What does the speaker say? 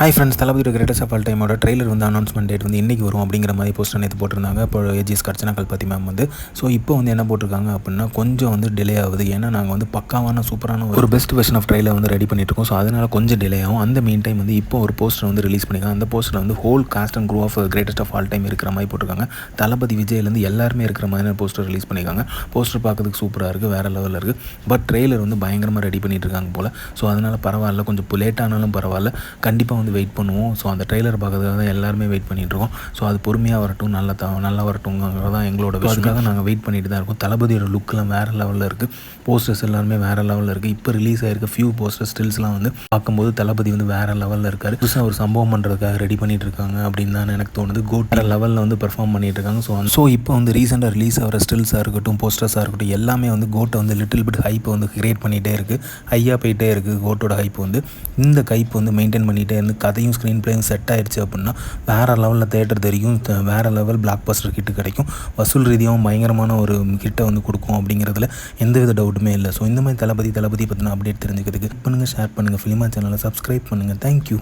Hi friends, Thalapathy greatest of all டைமோட trailer வந்து announcement date வந்து இன்றைக்கி வரும் அப்படிங்கிற மாதிரி போஸ்டர் நேற்று போட்டிருந்தாங்க. இப்போ ஏஜிஎஸ் கர்ச்சனா கல்பத்தி மேம் வந்து இப்போ வந்து என்ன போட்டிருக்காங்க அப்படின்னா கொஞ்சம் வந்து டிலே ஆகுது. ஏன்னா நாங்கள் வந்து பக்காவான சூப்பரான ஒரு பெஸ்ட் வெர்ஷன் ஆஃப் ட்ரெய்லர் வந்து ரெடி பண்ணிட்டு இருக்கோம். ஸோ அதனால் கொஞ்சம் டிலே ஆகும். அந்த மீன் டைம் வந்து இப்போ ஒரு போஸ்டர் வந்து ரிலீஸ் பண்ணியிருக்காங்க. அந்த போஸ்டர் வந்து whole cast and crew of greatest of all time இருக்கிற மாதிரி போட்டிருக்காங்க. தளபதி விஜய்லேருந்து எல்லாருமே இருக்கிற மாதிரி போஸ்டர் ரிலீஸ் பண்ணியிருக்காங்க. போஸ்டர் பார்க்கறதுக்கு சூப்பராக இருக்குது, வேறு லெவலில் இருக்குது. பட் ட்ரெய்லர் வந்து பயங்கரமாக ரெடி பண்ணிட்டு இருக்காங்க போல். ஸோ அதனால் பரவாயில்ல, கொஞ்சம் லேட்டானாலும் பரவாயில்ல, கண்டிப்பாக வந்து வெயிட் பண்ணுவோம். ஸோ அந்த ட்ரெய்லர் பார்க்கறதுக்காக தான் எல்லாருமே வெயிட் பண்ணிகிட்ருக்கோம். ஸோ அது பொறுமையாக வரட்டும், நல்லா வரட்டும்ங்கிறது தான் எங்களோட விஷயத்துக்காக நாங்கள் வெயிட் பண்ணிட்டு தான் இருக்கோம். தளபதியோட லுக்கெலாம் வேறு லெவலில் இருக்குது. போஸ்டர்ஸ் எல்லாருமே வேறு லெவலில் இருக்குது. இப்போ ரிலீஸ் ஆகிருக்க ஃபியூ போஸ்டர் ஸ்டில்ஸ்லாம் வந்து பார்க்கும்போது தளபதி வந்து வேறு லெவலில் இருக்கார். புதுசாக ஒரு சம்பவம் பண்ணுறதுக்காக ரெடி பண்ணிகிட்டு இருக்காங்க அப்படின்னு தான் எனக்கு தோணுது. கோட் லெவலில் வந்து பெர்ஃபார்ம் பண்ணிகிட்டு இருக்காங்க. ஸோ இப்போ வந்து ரீசெண்டாக ரிலீஸ் ஆகிற ஸ்டில்ஸாக இருக்கட்டும், போஸ்டர்ஸாக இருக்கட்டும், எல்லாமே வந்து கோட்டை வந்து லிட்டில் பிட் ஹைப்பை வந்து கிரியேட் பண்ணிகிட்டே இருக்குது. ஹையாக போயிட்டே இருக்குது. கோட்டோட ஹைப் வந்து இந்த கைப் வந்து மெயின்டைன் பண்ணிகிட்டே இருந்து கதையும் ஸ்க்ரீன் பிளேயும் செட் ஆகிடுச்சு அப்படின்னா வேறு லெவலில் தேட்டர் தெரியும், வேறு லெவல் பிளாக் பஸ்டர் கிட்டு கிடைக்கும். வசூல் ரீதியாகவும் பயங்கரமான ஒரு கிட்டை வந்து கொடுக்கும் அப்படிங்கிறதுல எந்தவித டவுட்டுமே இல்லை. ஸோ இந்த மாதிரி தளபதி பற்றின அப்டேட் தெரிஞ்சுக்கிறதுக்கு பண்ணுங்கள், ஷேர் பண்ணுங்கள், ஃபிலிமா சேனலை சப்ஸ்கிரைப் பண்ணுங்கள். தேங்க்யூ.